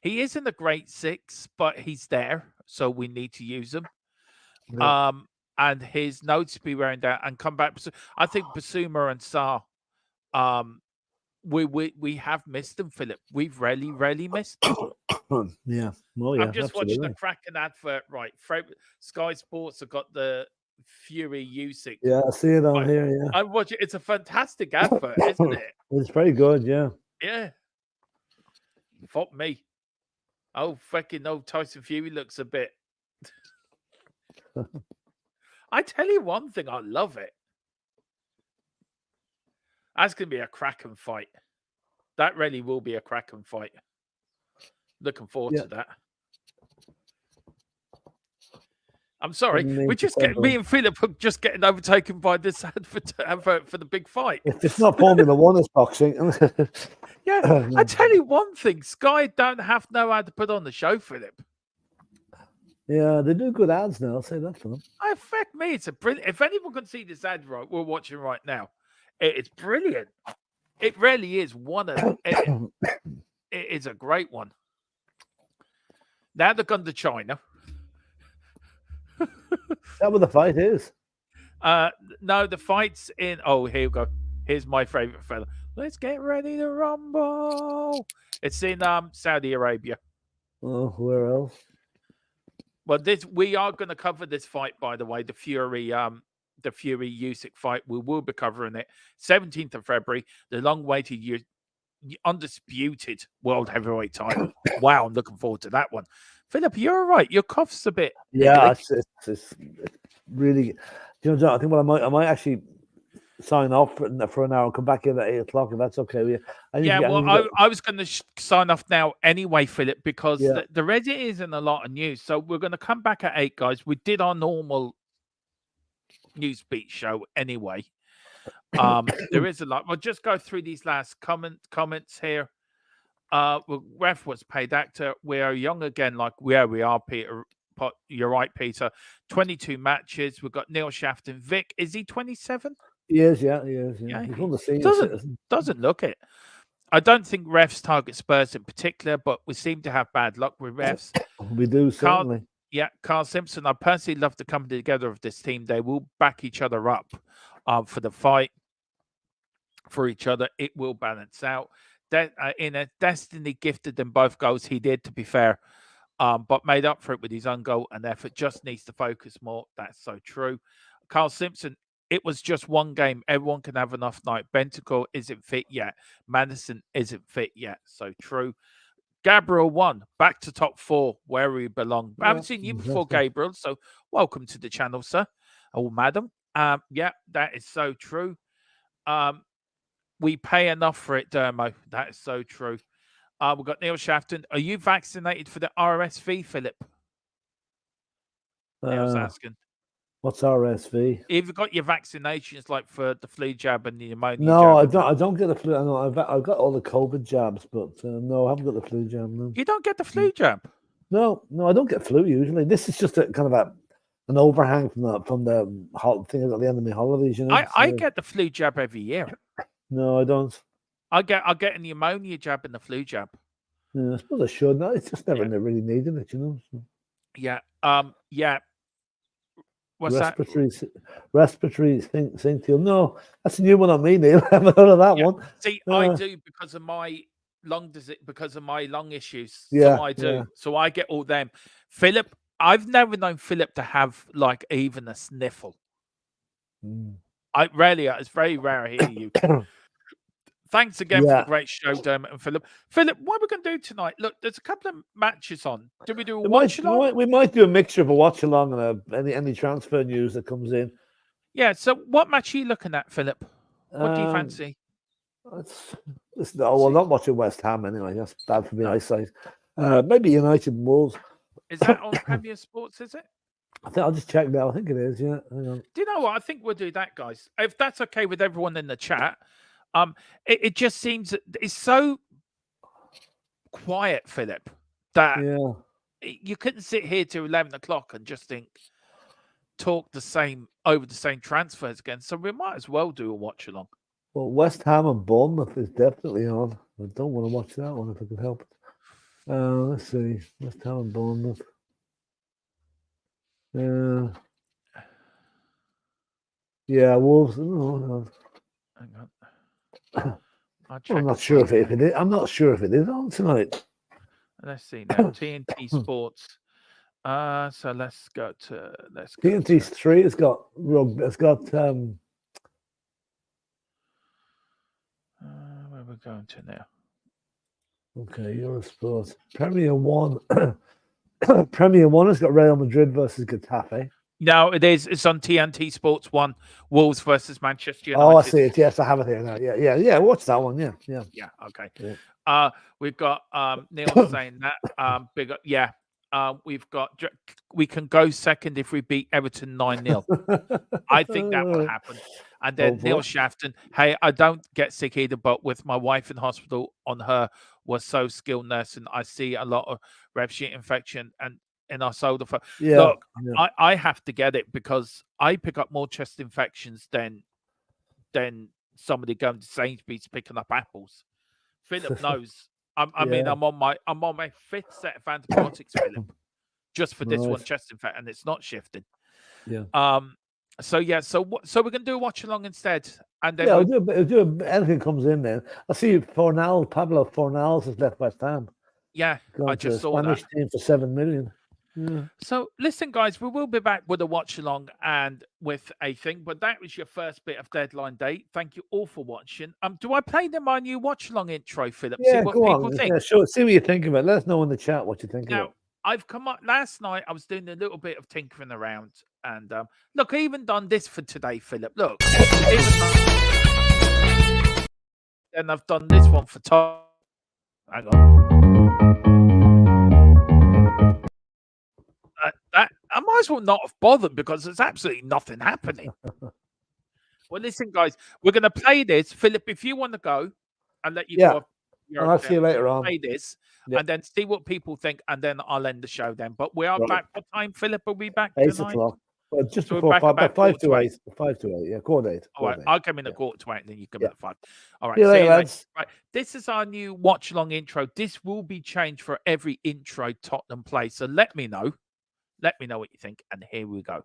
he isn't a great 6, but he's there, so we need to use him. Yeah. And his notes be wearing down and come back. I think Basuma and Sarr, we have missed them, Philip. We've really missed them. Yeah. Well, yeah. I'm just watching the cracking advert, right? Sky Sports have got the Fury Usyk. Yeah, I see it on here, yeah. I'm watching. It's a fantastic advert, isn't it? It's very good, yeah. Yeah. Fuck me. Oh, fucking old Tyson Fury looks a bit. I tell you one thing, I love it. That's going to be a cracking fight. That really will be a cracking fight. Looking forward to that. I'm sorry. We're just getting, me and Philip are just getting overtaken by this advert for the big fight. It's not Formula One, it's boxing. Yeah, I tell you one thing. Sky don't have to know how to put on the show, Philip. Yeah, they do good ads now. I'll say that for them. Affect me. It's a brilliant. If anyone can see this ad we're watching right now, it's brilliant. It really is one of. It is a great one. Now they've gone to China. Is that what the fight is? No, the fight's in. Oh, here we go. Here's my favorite fella. Let's get ready to rumble. It's in Saudi Arabia. Oh, where else? Well, we are going to cover this fight, by the way, the Fury Usyk fight. We will be covering it 17th of February. The long-awaited, undisputed world heavyweight title. Wow, I'm looking forward to that one. Philip, you're all right. Your cough's a bit. Yeah, it's really. You know, John, I think what I might actually sign off for an hour and come back in at 8 o'clock if that's okay with you. Yeah, well, I was going to sign off now anyway, Philip, because the Reddit isn't a lot of news. So we're going to come back at 8, guys. We did our normal Newsbeat show anyway. There is a lot. We'll just go through these last comments here. Ref was paid actor. We are young again, like where we are, Peter. You're right, Peter. 22 matches. We've got Neil Shafton. Vic, is he 27? He is, yeah. He doesn't look it. I don't think refs target Spurs in particular, but we seem to have bad luck with refs. We do, certainly. Carl Simpson. I personally love the coming together of this team. They will back each other up for the fight for each other. It will balance out. In a Destiny gifted them both goals. He did, to be fair, but made up for it with his own goal and effort. Just needs to focus more. That's so true. Carl Simpson. It was just one game. Everyone can have an off night. Bentancur isn't fit yet. Madison isn't fit yet. So true. Gabriel won. Back to top 4 where we belong. I haven't seen you before, Gabriel. So welcome to the channel, sir. Oh, madam. Yeah, that is so true. We pay enough for it, Dermo. That is so true. We've got Neil Shafton. Are you vaccinated for the RSV, Philip? Neil's asking. What's RSV? Have you got your vaccinations like for the flu jab and the pneumonia no, jab? I don't get the flu. No, I've got all the COVID jabs, but no, I haven't got the flu jab. No. You don't get the flu jab? No, I don't get flu usually. This is just a kind of an overhang from the thing at the end of my holidays. You know, I get the flu jab every year. No, I don't. I get a pneumonia jab and the flu jab. Yeah, I suppose I should. No, it's just never really needed it, you know. So. Yeah. Yeah. What's respiratory syncytial. No, that's a new one on me, Neil. I haven't heard of that one. See, I do because of my lung issues. Yeah, so I do. Yeah. So I get all them. Philip, I've never known Philip to have like even a sniffle. It's very rare I hear you. Thanks again for the great show, Dermot and Philip. Philip, what are we going to do tonight? Look, there's a couple of matches on. Do we do a watch along? We might do a mixture of a watch along and any transfer news that comes in. Yeah. So, what match are you looking at, Philip? What do you fancy? Not watching West Ham anyway. That's bad for my eyesight. Maybe United and Wolves. Is that on Premier Sports? Is it? I think I'll just check now. I think it is. Yeah. Hang on. Do you know what? I think we'll do that, guys. If that's okay with everyone in the chat. It just seems that it's so quiet, Philip, that you couldn't sit here till 11 o'clock and just talk over the same transfers again. So we might as well do a watch along. Well, West Ham and Bournemouth is definitely on. I don't want to watch that one if I can help it. Let's see, West Ham and Bournemouth. Yeah, Wolves. No. Hang on. I'm not sure if it is. I'm not sure if it is on tonight. Let's see now. TNT Sports. So let's go to TNT 3. It's got rugby. It's got where we're going to now. Okay, Eurosport. Premier 1. Premier 1 has got Real Madrid versus Getafe. No, it is. It's on TNT Sports 1. Wolves versus Manchester United. Oh, I see it. Yes, I have it here now. Yeah. Watch that one. Yeah. Okay. Yeah. We've got Neil saying that. Big up. Yeah. We've got. We can go second if we beat Everton 9-0. I think that will happen. And then Neil Shafton. Hey, I don't get sick either, but with my wife in hospital on her was so skilled nursing, I see a lot of ref sheet infection and. In our shoulder. Look, I have to get it because I pick up more chest infections than somebody going to Sainsbury's picking up apples. Philip knows. I mean, I'm on my 5th set of antibiotics, Philip, just for this one chest infection, and it's not shifting. Yeah. So we're gonna do a watch along instead, and then I'll do anything comes in there. I see Pablo Fornals has left West Ham. Yeah, I just saw Spanish that. Team for 7 million. Yeah. So listen, guys, we will be back with a watch along and with a thing, but that was your first bit of deadline day. Thank you all for watching. Do I play them my new watch along intro, Philip? Yeah, see what go people on. think. Yeah, sure. See what you think of it. Let us know in the chat what you think of it. I've come up last night. I was doing a little bit of tinkering around, and look, I even done this for today, Philip. Look, and I've done this one for Tom. Hang on. That I might as well not have bothered because there's absolutely nothing happening. Well, listen, guys, we're going to play this. Philip, if you want to go, I'll let you go. I'll see you later on. Play this and then see what people think, and then I'll end the show then. But we are back. What time, Philip? Will we back 8 tonight? o'clock. Well, just so before 5, 5 to 8. 5 to 8. Yeah, quarter 8. All right, I'll come in at quarter to 8, and then you come in at 5. All right, see you later, lads. Right, this is our new watch along intro. This will be changed for every intro Tottenham play. So let me know. Let me know what you think, and here we go.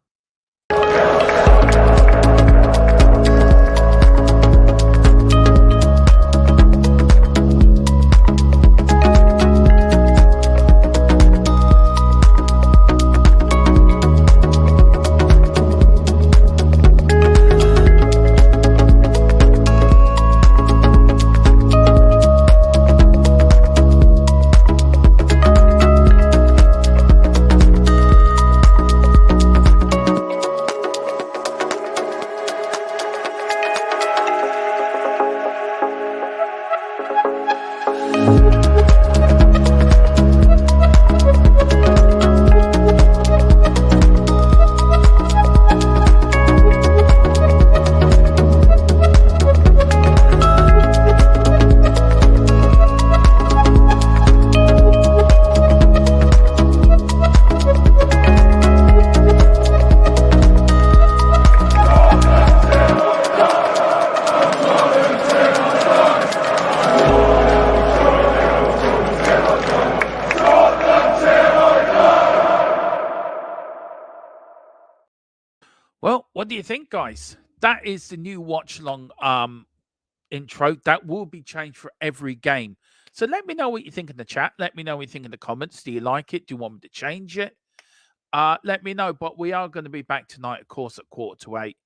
Well, what do you think, guys? That is the new watch along intro. That will be changed for every game. So let me know what you think in the chat. Let me know what you think in the comments. Do you like it? Do you want me to change it? Let me know. But we are going to be back tonight, of course, at quarter to 8.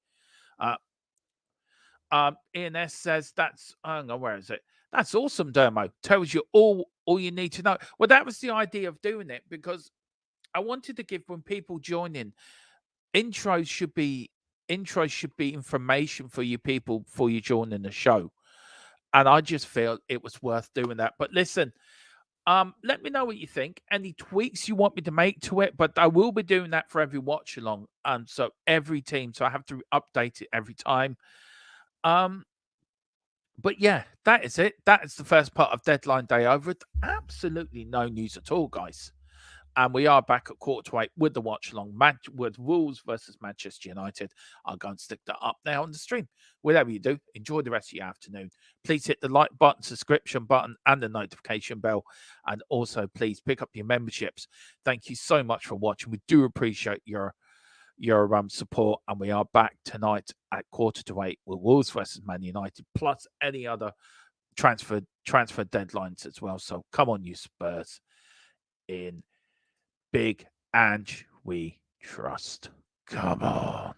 Ian S says that's hang on, where is it? That's awesome, Dermo. Tells you all you need to know. Well, that was the idea of doing it, because I wanted to give, when people join in, intros should be information for you people before you join in the show. And I just feel it was worth doing that. But listen, let me know what you think. Any tweaks you want me to make to it, but I will be doing that for every watch along. So every team, so I have to update it every time. But yeah, that is it. That is the first part of deadline day over. Absolutely no news at all, guys. And we are back at quarter to 8 with the watch along match with Wolves versus Manchester United. I'll go and stick that up now on the stream. Whatever you do, enjoy the rest of your afternoon. Please hit the like button, subscription button, and the notification bell. And also, please pick up your memberships. Thank you so much for watching. We do appreciate your support. And we are back tonight at quarter to 8 with Wolves versus Man United, plus any other transfer deadlines as well. So come on, you Spurs, in big, and we trust. Come on.